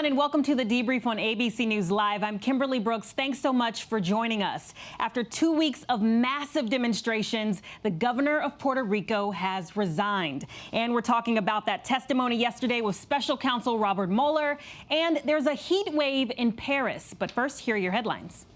everyone, and welcome to the Debrief on ABC News Live. I'm Kimberly Brooks. Thanks so much for joining us. After 2 weeks of massive demonstrations, the governor of Puerto Rico has resigned. And we're talking about that testimony yesterday with special counsel Robert Mueller. And there's a heat wave in Paris. But first, here are your headlines.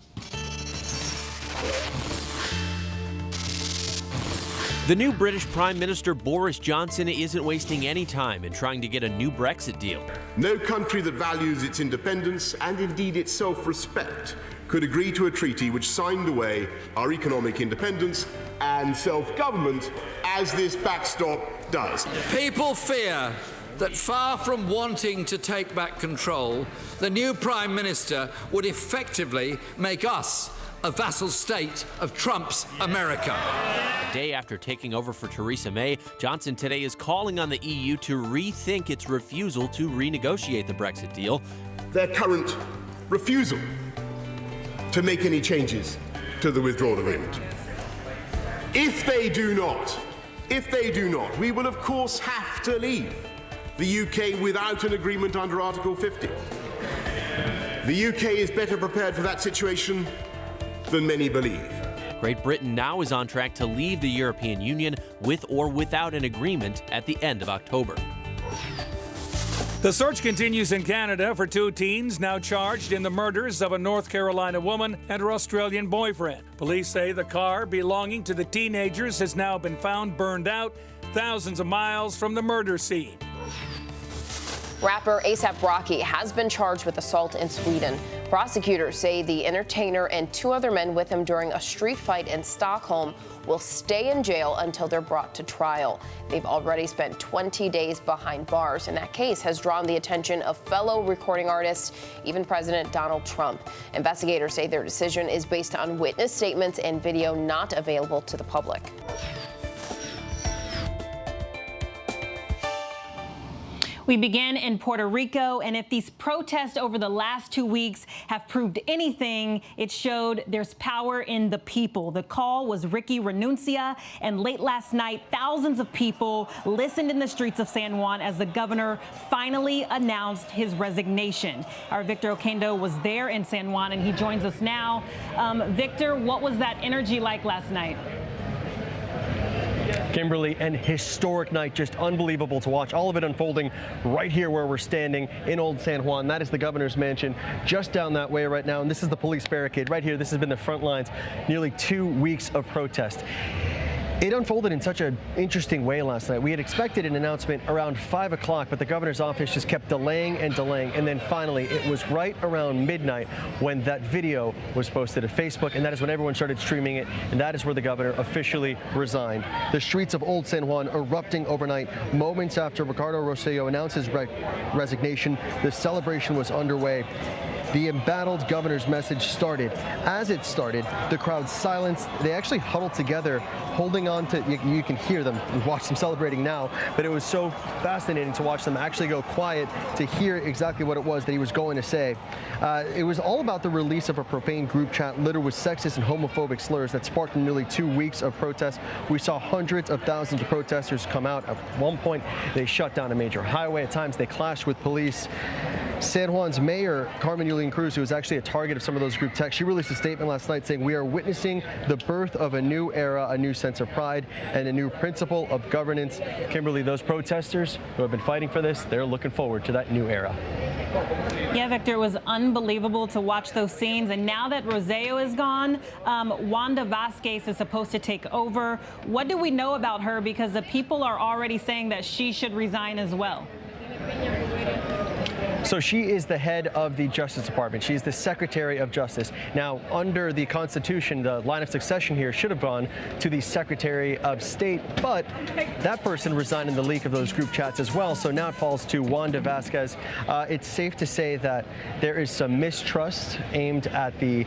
The new British Prime Minister Boris Johnson isn't wasting any time in trying to get a new Brexit deal. No country that values its independence and indeed its self-respect could agree to a treaty which signed away our economic independence and self-government as this backstop does. People fear that far from wanting to take back control, the new Prime Minister would effectively make us a vassal state of Trump's America. A day after taking over for Theresa May, Johnson today is calling on the EU to rethink its refusal to renegotiate the Brexit deal. Their current refusal to make any changes to the withdrawal agreement. If they do not, we will of course have to leave the UK without an agreement under Article 50. The UK is better prepared for that situation than many believe. Great Britain now is on track to leave the European Union with or without an agreement at the end of October. The search continues in Canada for two teens now charged in the murders of a North Carolina woman and her Australian boyfriend. Police say the car belonging to the teenagers has now been found burned out thousands of miles from the murder scene. Rapper A$AP Rocky has been charged with assault in Sweden. Prosecutors say the entertainer and two other men with him during a street fight in Stockholm will stay in jail until they're brought to trial. They've already spent 20 days behind bars, and that case has drawn the attention of fellow recording artists, even President Donald Trump. Investigators say their decision is based on witness statements and video not available to the public. We begin in Puerto Rico, and if these protests over the last 2 weeks have proved anything, it showed there's power in the people. The call was Ricky Renuncia, and late last night, thousands of people listened in the streets of San Juan as the governor finally announced his resignation. Our Victor Oquendo was there in San Juan, and he joins us now. Victor, what was that energy like last night? Kimberly, an historic night, just unbelievable to watch. All of it unfolding right here where we're standing in Old San Juan. That is the governor's mansion just down that way right now. And this is the police barricade right here. This has been the front lines, nearly 2 weeks of protest. It unfolded in such an interesting way last night. We had expected an announcement around 5 o'clock, but the governor's office just kept delaying and delaying. And then finally, it was right around midnight when that video was posted to Facebook, and that is when everyone started streaming it, and that is where the governor officially resigned. The streets of Old San Juan erupting overnight. Moments after Ricardo Rosselló announced his resignation, the celebration was underway. The embattled governor's message started. As it started, the crowd silenced. They actually huddled together, holding on to, you can hear them and watch them celebrating now, but it was so fascinating to watch them actually go quiet to hear exactly what it was that he was going to say. It was all about the release of a profane group chat littered with sexist and homophobic slurs that sparked nearly 2 weeks of protests. We saw hundreds of thousands of protesters come out. At one point, they shut down a major highway. At times, they clashed with police. San Juan's mayor, Carmen Yulín Cruz, who was actually a target of some of those group texts, she released a statement last night saying, "We are witnessing the birth of a new era, a new sense of pride, and a new principle of governance." Kimberly, those protesters who have been fighting for this, they're looking forward to that new era. Yeah, Victor, it was unbelievable to watch those scenes. And now that Rosselló is gone, Wanda Vázquez is supposed to take over. What do we know about her? Because the people are already saying that she should resign as well. So she is the head of the Justice Department. She's the Secretary of Justice. Now, under the Constitution, the line of succession here should have gone to the Secretary of State, but that person resigned in the leak of those group chats as well, so now it falls to Wanda Vázquez. It's safe to say that there is some mistrust aimed at the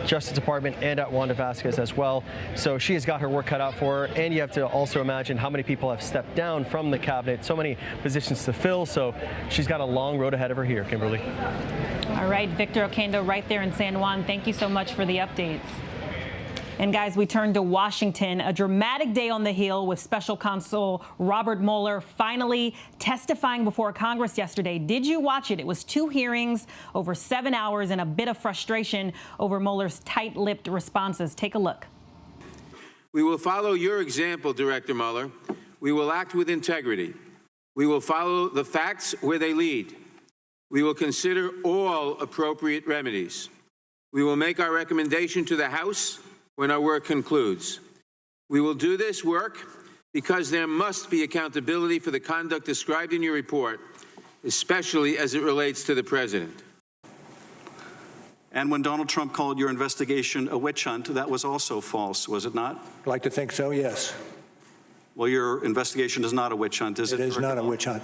Justice Department and at Wanda Vázquez as well, so she has got her work cut out for her, and you have to also imagine how many people have stepped down from the cabinet, so many positions to fill, so she's got a long road ahead of her here, Kimberly. All right, Victor Oquendo right there in San Juan. Thank you so much for the updates. And guys, we turn to Washington. A dramatic day on the Hill with Special Counsel Robert Mueller finally testifying before Congress yesterday. Did you watch it? It was 2 hearings over 7 hours and a bit of frustration over Mueller's tight-lipped responses. Take a look. We will follow your example, Director Mueller. We will act with integrity. We will follow the facts where they lead. We will consider all appropriate remedies. We will make our recommendation to the House when our work concludes. We will do this work because there must be accountability for the conduct described in your report, especially as it relates to the president. And when Donald Trump called your investigation a witch hunt, that was also false, was it not? I'd like to think so, yes. Well, your investigation is not a witch hunt, is it? It is not a witch hunt.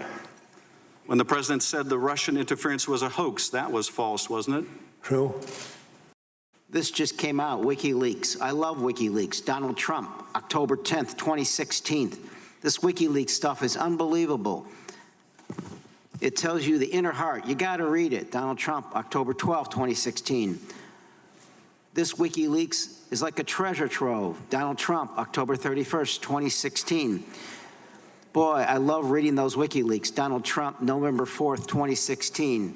When the president said the Russian interference was a hoax, that was false, wasn't it? True. This just came out, WikiLeaks. I love WikiLeaks. Donald Trump, October 10th, 2016. This WikiLeaks stuff is unbelievable. It tells you the inner heart. You got to read it. Donald Trump, October 12th, 2016. This WikiLeaks is like a treasure trove. Donald Trump, October 31st, 2016. Boy, I love reading those WikiLeaks. Donald Trump, November 4th, 2016.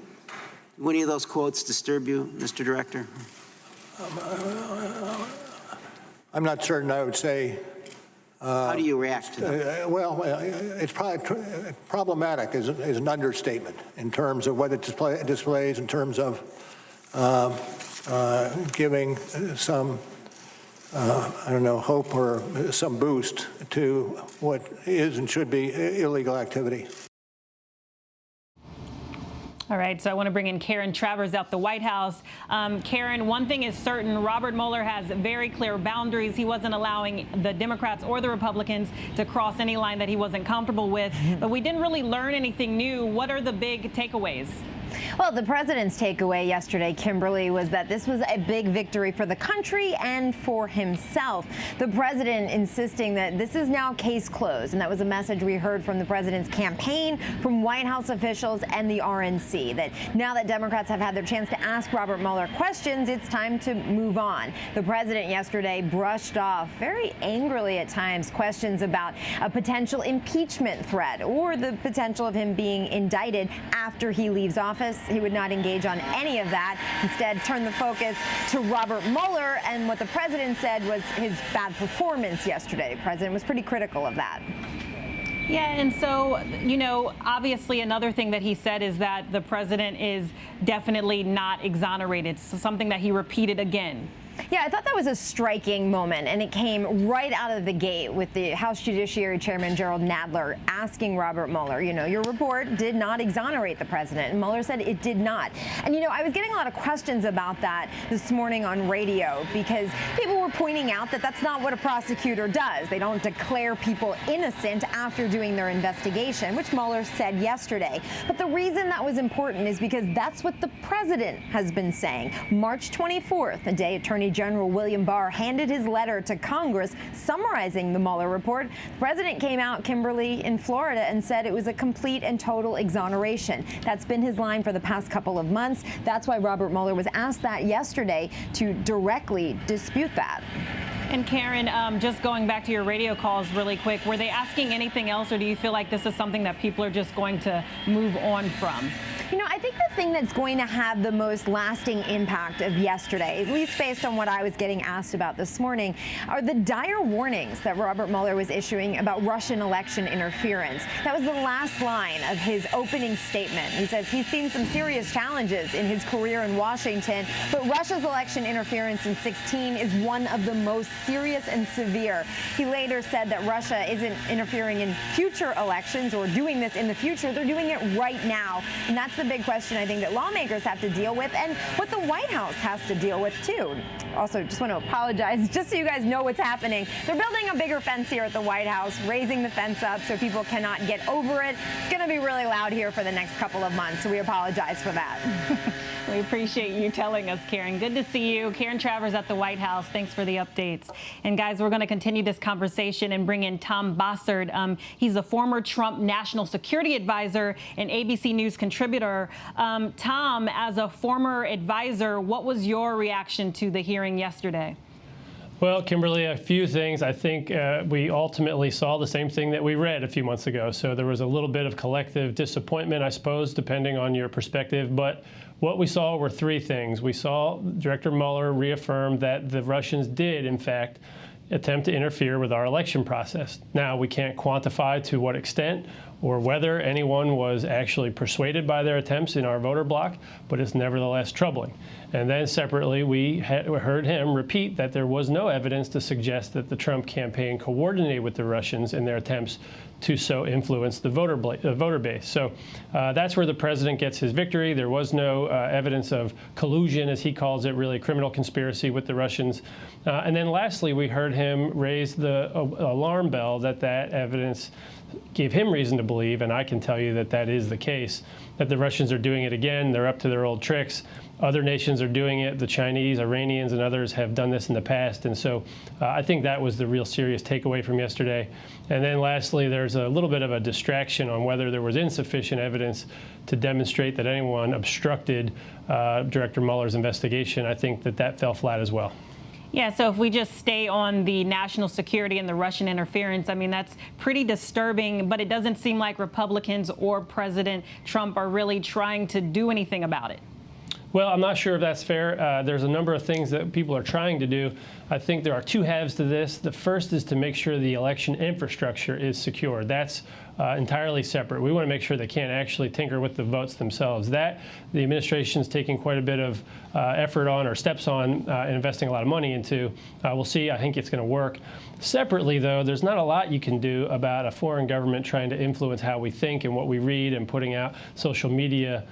Do any of those quotes disturb you, Mr. Director? I'm not certain I would say. How do you react to that? Well, it's probably problematic is an understatement in terms of what it displays in terms of giving some, I don't know, hope or some boost to what is and should be illegal activity. All right, so I want to bring in Karen Travers out the White House. Karen, one thing is certain, Robert Mueller has very clear boundaries. He wasn't allowing the Democrats or the Republicans to cross any line that he wasn't comfortable with. But we didn't really learn anything new. What are the big takeaways? Well, the president's takeaway yesterday, Kimberly, was that this was a big victory for the country and for himself. The president insisting that this is now case closed, and that was a message we heard from the president's campaign, from White House officials and the RNC, that now that Democrats have had their chance to ask Robert Mueller questions, it's time to move on. The president yesterday brushed off very angrily at times questions about a potential impeachment threat or the potential of him being indicted after he leaves office. He would not engage on any of that. Instead, turn the focus to Robert Mueller, and what the president said was his bad performance yesterday. The president was pretty critical of that. Yeah, and so, you know, obviously another thing that he said is that the president is definitely not exonerated, so something that he repeated again. Yeah, I thought that was a striking moment, and it came right out of the gate with the House Judiciary Chairman Gerald Nadler asking Robert Mueller, you know, your report did not exonerate the president. And Mueller said it did not. And, you know, I was getting a lot of questions about that this morning on radio because people were pointing out that that's not what a prosecutor does. They don't declare people innocent after doing their investigation, which Mueller said yesterday. But the reason that was important is because that's what the president has been saying. March 24th, the day Attorney General William Barr handed his letter to Congress summarizing the Mueller report, the president came out, Kimberly, in Florida and said it was a complete and total exoneration. That's been his line for the past couple of months. That's why Robert Mueller was asked that yesterday to directly dispute that. And Karen, just going back to your radio calls really quick, were they asking anything else, or do you feel like this is something that people are just going to move on from? You know, I think the thing that's going to have the most lasting impact of yesterday, at least based on what I was getting asked about this morning, are the dire warnings that Robert Mueller was issuing about Russian election interference. That was the last line of his opening statement. He says he's seen some serious challenges in his career in Washington, but Russia's election interference in 2016 is one of the most serious and severe. He later said that Russia isn't interfering in future elections or doing this in the future. They're doing it right now. And that's the big question I think that lawmakers have to deal with, and what the White House has to deal with too. Also, just want to apologize, just so you guys know what's happening. They're building a bigger fence here at the White House, raising the fence up so people cannot get over it. It's going to be really loud here for the next couple of months, so we apologize for that. We appreciate you telling us, Karen. Good to see you. Karen Travers at the White House. Thanks for the updates. And guys, we're going to continue this conversation and bring in Tom Bossert. He's a former Trump national security advisor and ABC News contributor. Tom, as a former advisor, what was your reaction to the hearing yesterday? Well, Kimberly, a few things. I think we ultimately saw the same thing that we read a few months ago. So there was a little bit of collective disappointment, I suppose, depending on your perspective. But what we saw were three things. We saw Director Mueller reaffirm that the Russians did, in fact, attempt to interfere with our election process. Now, we can't quantify to what extent or whether anyone was actually persuaded by their attempts in our voter bloc, but it's nevertheless troubling. And then separately, we heard him repeat that there was no evidence to suggest that the Trump campaign coordinated with the Russians in their attempts to so influence the voter base. So that's where the president gets his victory. There was no evidence of collusion, as he calls it, really criminal conspiracy with the Russians. And then lastly, we heard him raise the alarm bell that that evidence gave him reason to believe, and I can tell you that that is the case, that the Russians are doing it again. They're up to their old tricks. Other nations are doing it. The Chinese, Iranians, and others have done this in the past. And so I think that was the real serious takeaway from yesterday. And then lastly, there's a little bit of a distraction on whether there was insufficient evidence to demonstrate that anyone obstructed Director Mueller's investigation. I think that that fell flat as well. Yeah, so if we just stay on the national security and the Russian interference, I mean, that's pretty disturbing, but it doesn't seem like Republicans or President Trump are really trying to do anything about it. Well, I'm not sure if that's fair. There's a number of things that people are trying to do. I think there are two halves to this. The first is to make sure the election infrastructure is secure. That's entirely separate. We want to make sure they can't actually tinker with the votes themselves. That the administration is taking quite a bit of effort on, or steps on, investing a lot of money into. We'll see. I think it's going to work. Separately, though, there's not a lot you can do about a foreign government trying to influence how we think and what we read and putting out social media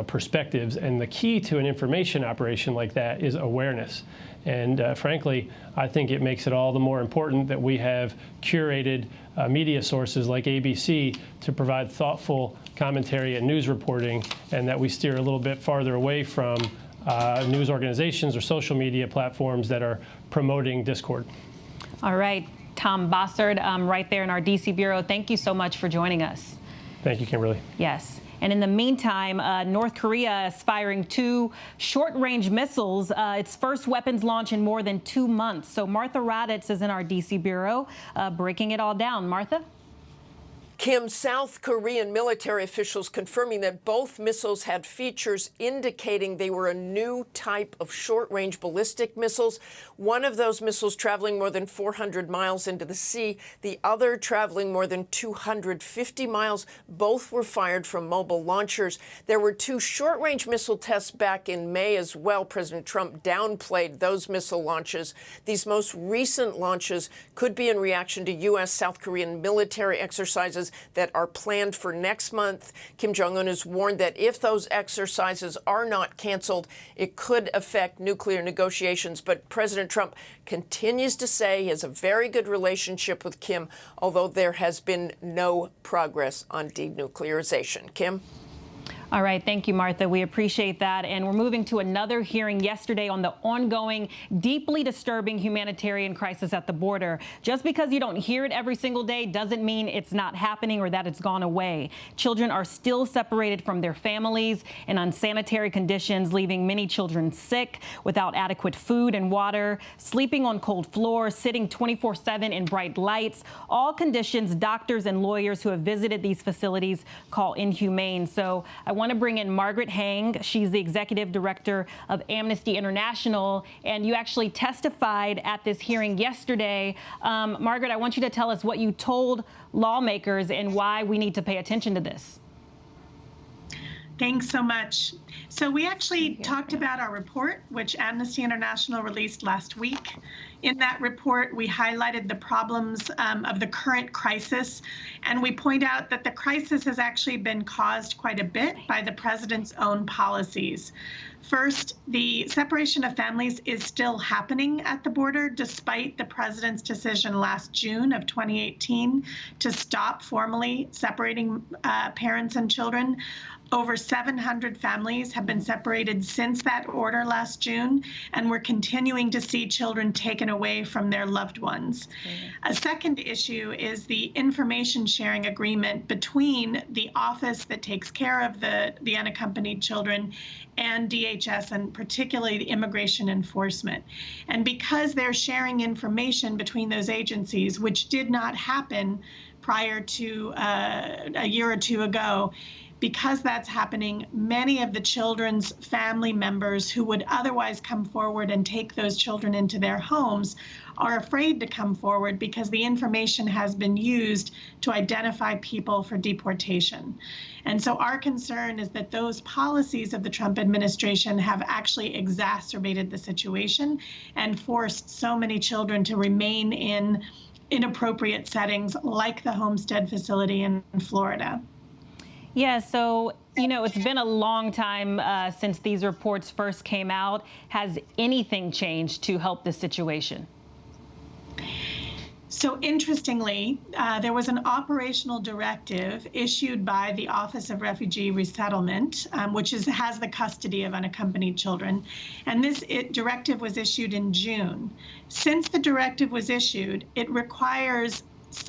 perspectives. And the key to an information operation like that is awareness. And frankly, I think it makes it all the more important that we have curated media sources like ABC to provide thoughtful commentary and news reporting, and that we steer a little bit farther away from news organizations or social media platforms that are promoting discord. All right, Tom Bossard, right there in our D.C. Bureau, thank you so much for joining us. Thank you, Kimberly. Yes. And in the meantime, North Korea is firing 2 short-range missiles, its first weapons launch in more than 2 months. So Martha Raditz is in our D.C. Bureau, breaking it all down. Martha? Kim, South Korean military officials confirming that both missiles had features indicating they were a new type of short-range ballistic missiles. One of those missiles traveling more than 400 miles into the sea, the other traveling more than 250 miles. Both were fired from mobile launchers. There were 2 short-range missile tests back in May as well. President Trump downplayed those missile launches. These most recent launches could be in reaction to U.S.-South Korean military exercises that are planned for next month. Kim Jong-un has warned that if those exercises are not canceled, it could affect nuclear negotiations. But President Trump continues to say he has a very good relationship with Kim, although there has been no progress on denuclearization. Kim? All right. Thank you, Martha. We appreciate that. And we're moving to another hearing yesterday on the ongoing, deeply disturbing humanitarian crisis at the border. Just because you don't hear it every single day doesn't mean it's not happening or that it's gone away. Children are still separated from their families in unsanitary conditions, leaving many children sick, without adequate food and water, sleeping on cold floors, sitting 24/7 in bright lights, all conditions doctors and lawyers who have visited these facilities call inhumane. So I want to bring in Margaret Hang. She's the executive director of Amnesty International, and you actually testified at this hearing yesterday. Margaret, I want you to tell us what you told lawmakers and why we need to pay attention to this. Thanks so much. So we actually talked about our report, which Amnesty International released last week. In that report, we highlighted the problems of the current crisis, and we point out that the crisis has actually been caused quite a bit by the president's own policies. First, the separation of families is still happening at the border, despite the president's decision last June of 2018 to stop formally separating parents and children. Over 700 families have been separated since that order last June, and we're continuing to see children taken away from their loved ones. A second issue is the information sharing agreement between the office that takes care of the unaccompanied children and DHS, and particularly the Immigration Enforcement. And because they're sharing information between those agencies, which did not happen prior to a year or two ago, because that's happening, many of the children's family members who would otherwise come forward and take those children into their homes are afraid to come forward because the information has been used to identify people for deportation. And so our concern is that those policies of the Trump administration have actually exacerbated the situation and forced so many children to remain in inappropriate settings like the Homestead facility in Florida. Yeah, so, you know, it's been a long time since these reports first came out. Has anything changed to help this situation? So interestingly, there was an operational directive issued by the Office of Refugee Resettlement, which has the custody of unaccompanied children. And this directive was issued in June. Since the directive was issued, it requires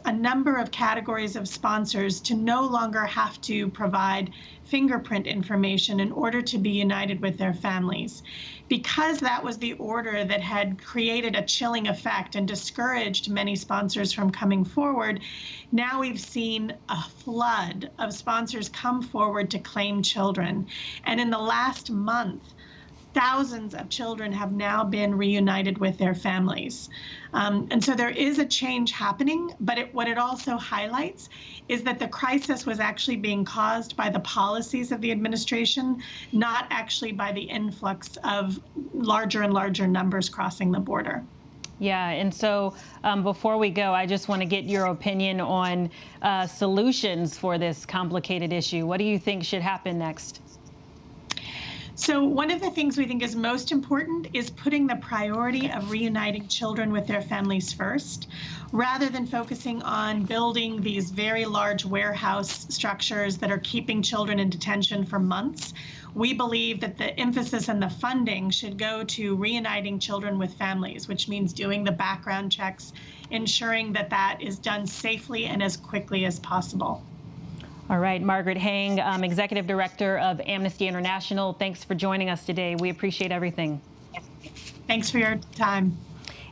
a number of categories of sponsors to no longer have to provide fingerprint information in order to be united with their families. Because that was the order that had created a chilling effect and discouraged many sponsors from coming forward, now we've seen a flood of sponsors come forward to claim children. And in the last month, thousands of children have now been reunited with their families. And so there is a change happening, but what it also highlights is that the crisis was actually being caused by the policies of the administration, not actually by the influx of larger and larger numbers crossing the border. Yeah, and so before we go, I just want to get your opinion on solutions for this complicated issue. What do you think should happen next? So one of the things we think is most important is putting the priority of reuniting children with their families first, rather than focusing on building these very large warehouse structures that are keeping children in detention for months. We believe that the emphasis and the funding should go to reuniting children with families, which means doing the background checks, ensuring that that is done safely and as quickly as possible. All right, Margaret Hang, Executive Director of Amnesty International, thanks for joining us today. We appreciate everything. Thanks for your time.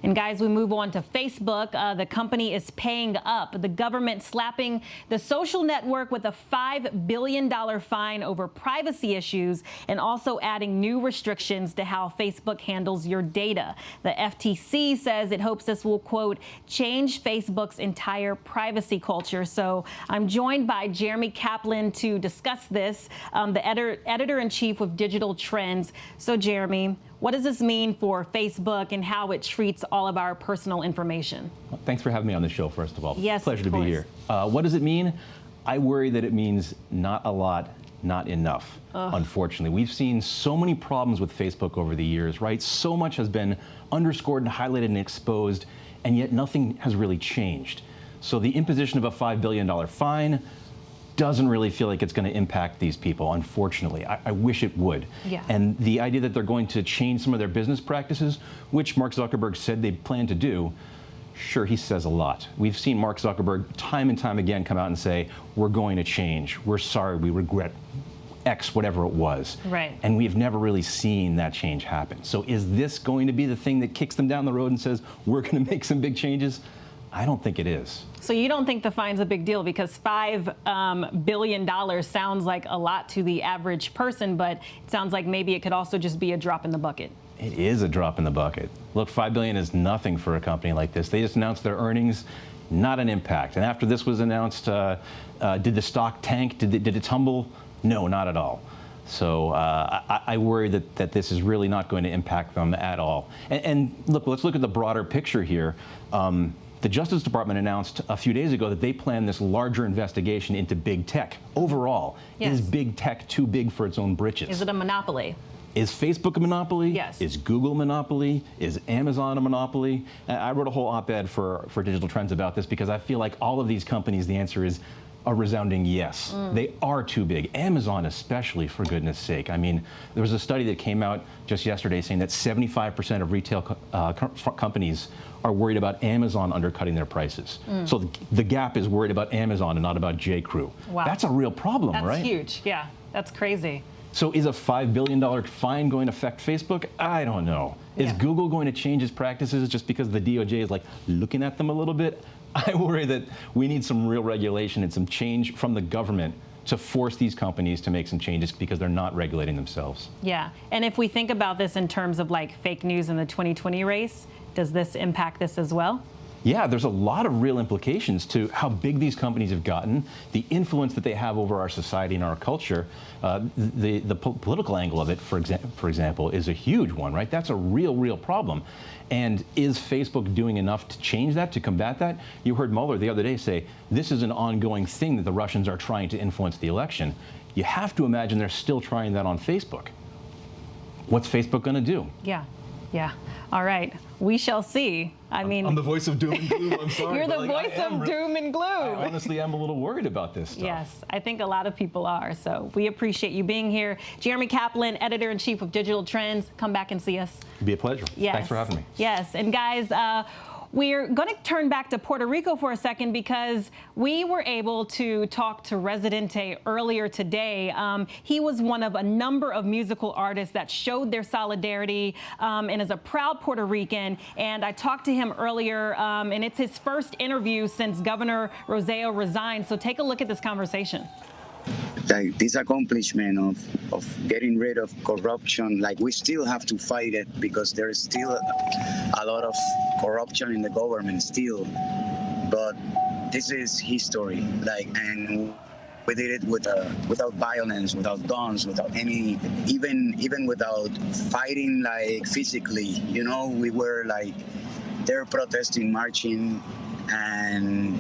And guys, we move on to Facebook. The company is paying up. The government slapping the social network with a $5 billion fine over privacy issues and also adding new restrictions to how Facebook handles your data. The FTC says it hopes this will, quote, change Facebook's entire privacy culture. So I'm joined by Jeremy Kaplan to discuss this, the editor-in-chief of Digital Trends. So Jeremy, what does this mean for Facebook and how it treats all of our personal information? Well, thanks for having me on the show, first of all. Yes, pleasure to be here. What does it mean? I worry that it means not a lot, not enough, unfortunately. We've seen so many problems with Facebook over the years, right? So much has been underscored and highlighted and exposed, and yet nothing has really changed. So the imposition of a $5 billion fine doesn't really feel like it's going to impact these people, unfortunately. I wish it would. Yeah. And the idea that they're going to change some of their business practices, which Mark Zuckerberg said they plan to do, sure, he says a lot. We've seen Mark Zuckerberg time and time again come out and say, we're going to change, we're sorry, we regret X, whatever it was. Right. And we've never really seen that change happen. So is this going to be the thing that kicks them down the road and says, we're going to make some big changes? I don't think it is. So you don't think the fine's a big deal because $5 billion sounds like a lot to the average person, but it sounds like maybe it could also just be a drop in the bucket. It is a drop in the bucket. Look, $5 billion is nothing for a company like this. They just announced their earnings, not an impact. And after this was announced, did the stock tank? Did it tumble? No, not at all. So I worry that this is really not going to impact them at all. And look, let's look at the broader picture here. The Justice Department announced a few days ago that they plan this larger investigation into big tech. Overall, yes. Is big tech too big for its own britches? Is it a monopoly? Is Facebook a monopoly? Yes. Is Google a monopoly? Is Amazon a monopoly? I wrote a whole op-ed for Digital Trends about this because I feel like all of these companies, the answer is a resounding yes. They are too big. Amazon especially, for goodness sake. I mean, there was a study that came out just yesterday saying that 75% of retail companies are worried about Amazon undercutting their prices. So the Gap is worried about Amazon and not about J.Crew. Wow. That's a real problem, right? That's huge. Yeah, that's crazy. So is a $5 billion fine going to affect Facebook? I don't know. Is Google going to change its practices just because the DOJ is like looking at them a little bit? I worry that we need some real regulation and some change from the government to force these companies to make some changes because they're not regulating themselves. Yeah, and if we think about this in terms of like fake news in the 2020 race, does this impact this as well? Yeah, there's a lot of real implications to how big these companies have gotten, the influence that they have over our society and our culture. The political angle of it, for example, is a huge one, right? That's a real problem. And is Facebook doing enough to change that, to combat that? You heard Mueller the other day say, this is an ongoing thing that the Russians are trying to influence the election. You have to imagine they're still trying that on Facebook. What's Facebook going to do? Yeah. All right. We shall see. I mean, I'm the voice of doom and gloom. I'm sorry. You're the voice of doom and gloom. I honestly am a little worried about this stuff. Yes, I think a lot of people are. So we appreciate you being here. Jeremy Kaplan, Editor-in-Chief of Digital Trends. Come back and see us. It'd be a pleasure. Yes. Thanks for having me. Yes. And guys, we're going to turn back to Puerto Rico for a second because we were able to talk to Residente earlier today. He was one of a number of musical artists that showed their solidarity and is a proud Puerto Rican. And I talked to him earlier, and it's his first interview since Governor Roseo resigned. So take a look at this conversation. Like this accomplishment of getting rid of corruption, like we still have to fight it because there is still a lot of corruption in the government still. But this is history, like, and we did it without violence, without guns, without any, even without fighting like physically. You know, we were like there protesting, marching, and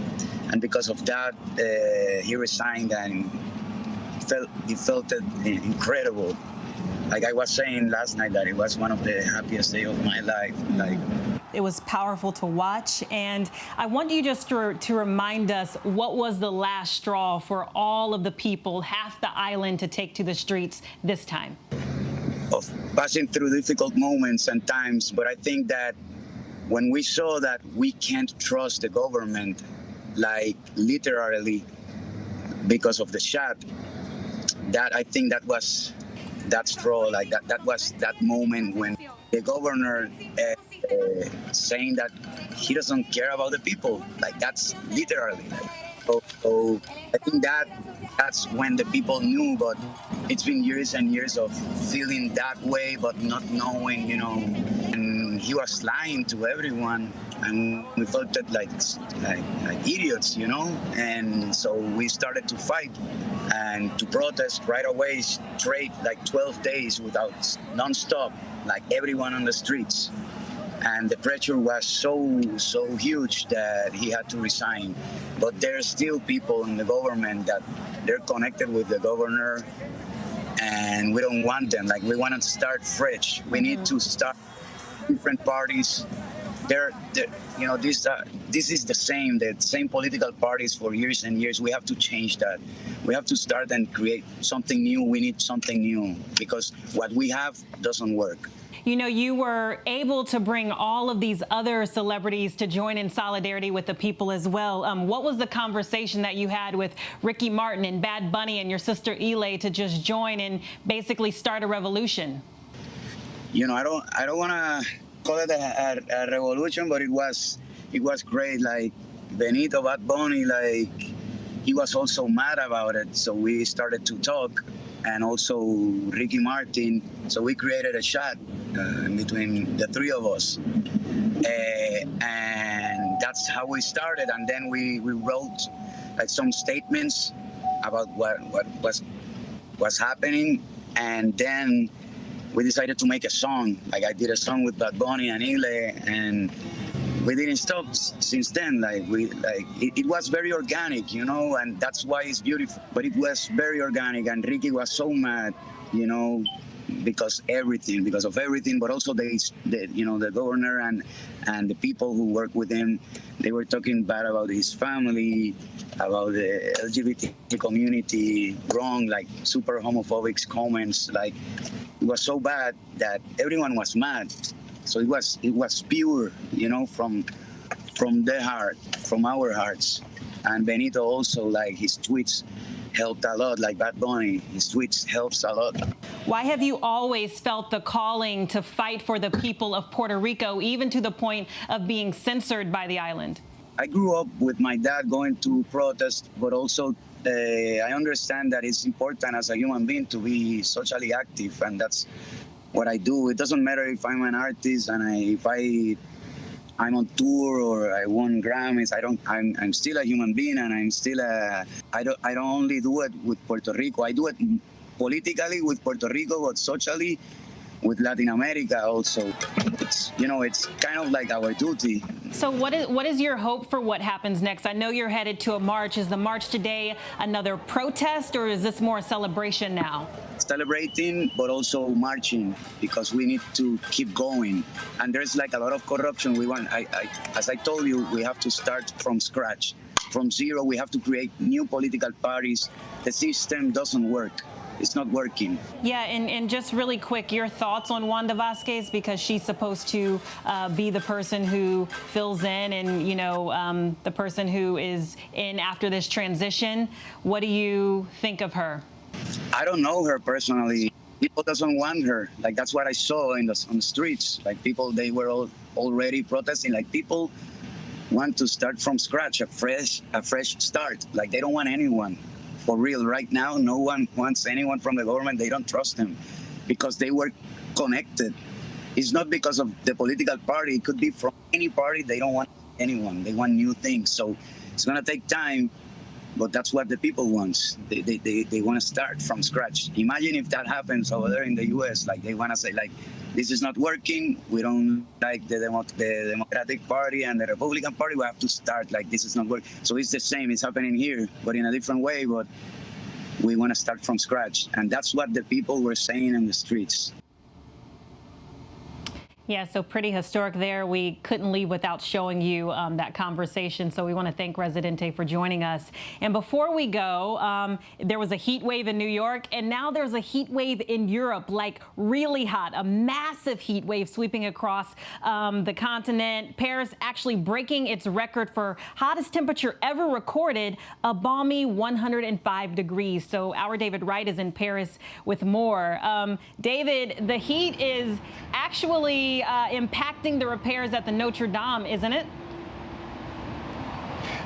because of that, he resigned and. It felt incredible. Like I was saying last night that it was one of the happiest days of my life. Like it was powerful to watch, and I want you just to remind us what was the last straw for all of the people, half the island, to take to the streets this time. Of passing through difficult moments and times, but I think that when we saw that we can't trust the government, like literally because of the shot. That I think that was that straw, like that was that moment when the governor saying that he doesn't care about the people, like that's literally. So I think that's when the people knew, but it's been years and years of feeling that way, but not knowing, you know. And he was lying to everyone, and we felt that like idiots, you know. And so we started to fight and to protest right away, straight, like 12 days without non-stop, like everyone on the streets. And the pressure was so huge that he had to resign. But there's still people in the government that they're connected with the governor, and we don't want them. Like we want to start fresh. We need to start different parties. You know, this is the same political parties for years and years. We have to change that. We have to start and create something new. We need something new because what we have doesn't work. You know, you were able to bring all of these other celebrities to join in solidarity with the people as well. What was the conversation that you had with Ricky Martin and Bad Bunny and your sister Ile to just join and basically start a revolution? You know, I don't want to call it a revolution, but it was great. Like Benito, Bad Bunny, like he was also mad about it, so we started to talk. And also Ricky Martin. So we created a chat between the three of us. And that's how we started. And then we wrote like some statements about what was happening. And then we decided to make a song. Like I did a song with Bad Bunny and Ile, and we didn't stop since then. Like it was very organic, you know, and that's why it's beautiful. But it was very organic, and Ricky was so mad, you know, because of everything, but also the governor and the people who work with him, they were talking bad about his family, about the LGBT community, wrong, like super homophobic comments. Like, it was so bad that everyone was mad. So it was pure, from their heart, from our hearts. And Benito also, like, his tweets helped a lot, like Bad Bunny. His tweets helps a lot. Why have you always felt the calling to fight for the people of Puerto Rico, even to the point of being censored by the island? I grew up with my dad going to protest, but also I understand that it's important as a human being to be socially active, and that's what I do. It doesn't matter if I'm an artist and if I'm on tour or I won Grammys. I'm still a human being, and I'm still I don't only do it with Puerto Rico. I do it politically with Puerto Rico, but socially with Latin America also. It's kind of like our duty. So what is your hope for what happens next? I know you're headed to a march. Is the march today another protest, or is this more a celebration now? Celebrating, but also marching, because we need to keep going. And there's like a lot of corruption. As I told you, we have to start from scratch. From zero, we have to create new political parties. The system doesn't work. It's not working. Yeah, and just really quick, your thoughts on Wanda Vazquez, because she's supposed to be the person who fills in and, the person who is in after this transition. What do you think of her? I don't know her personally. People doesn't want her. Like, that's what I saw on the streets. Like, people, they were already protesting. Like, people want to start from scratch, a fresh start. Like, they don't want anyone. For real, right now, no one wants anyone from the government. They don't trust them because they were connected. It's not because of the political party. It could be from any party. They don't want anyone. They want new things. So it's going to take time, but that's what the people want. They want to start from scratch. Imagine if that happens over there in the U.S. Like, they want to say, like, this is not working. We don't like the Democratic Party and the Republican Party. We have to start, like, this is not working. So it's the same. It's happening here, but in a different way. But we want to start from scratch. And that's what the people were saying in the streets. Yeah, so pretty historic there. We couldn't leave without showing you that conversation. So we want to thank Residente for joining us. And before we go, there was a heat wave in New York, and now there's a heat wave in Europe, like really hot, a massive heat wave sweeping across the continent. Paris actually breaking its record for hottest temperature ever recorded, a balmy 105 degrees. So our David Wright is in Paris with more. David, the heat is actually impacting the repairs at the Notre Dame, isn't it?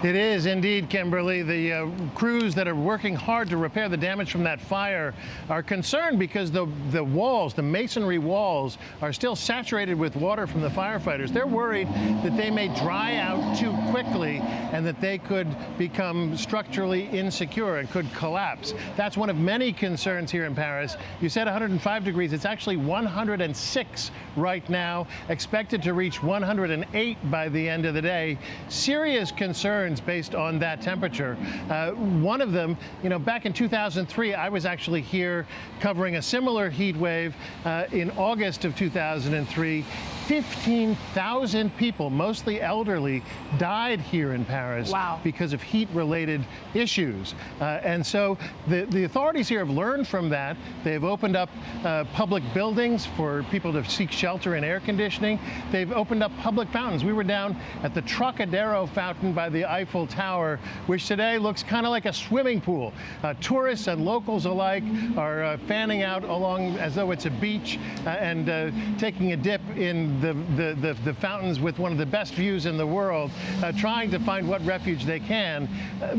It is indeed, Kimberly. The crews that are working hard to repair the damage from that fire are concerned because the walls, the masonry walls, are still saturated with water from the firefighters. They're worried that they may dry out too quickly and that they could become structurally insecure and could collapse. That's one of many concerns here in Paris. You said 105 degrees. It's actually 106 right now, expected to reach 108 by the end of the day. Serious concerns based on that temperature. One of them, back in 2003, I was actually here covering a similar heat wave in August of 2003. 15,000 people, mostly elderly, died here in Paris because of heat-related issues. And so the authorities here have learned from that. They've opened up public buildings for people to seek shelter and air conditioning. They've opened up public fountains. We were down at the Trocadero fountain by the Eiffel Tower, which today looks kind of like a swimming pool. Tourists and locals alike are fanning out along as though it's a beach and taking a dip in the fountains with one of the best views in the world, trying to find what refuge they can.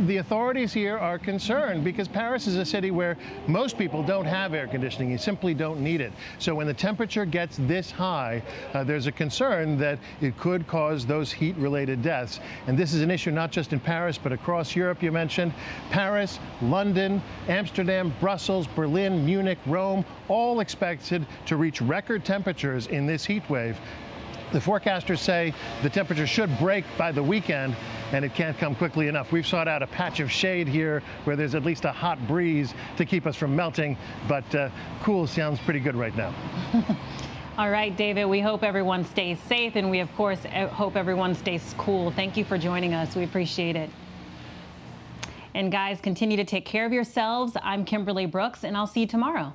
The authorities here are concerned because Paris is a city where most people don't have air conditioning. You simply don't need it. So when the temperature gets this high, there's a concern that it could cause those heat-related deaths. And this is an issue not just in Paris, but across Europe. You mentioned Paris, London, Amsterdam, Brussels, Berlin, Munich, Rome, all expected to reach record temperatures in this heat wave. The forecasters say the temperature should break by the weekend. and it can't come quickly enough. We've sought out a patch of shade here where there's at least a hot breeze to keep us from melting, but cool sounds pretty good right now. All right, David, we hope everyone stays safe, and we, of course, hope everyone stays cool. Thank you for joining us. We appreciate it. And guys, continue to take care of yourselves. I'm Kimberly Brooks, and I'll see you tomorrow.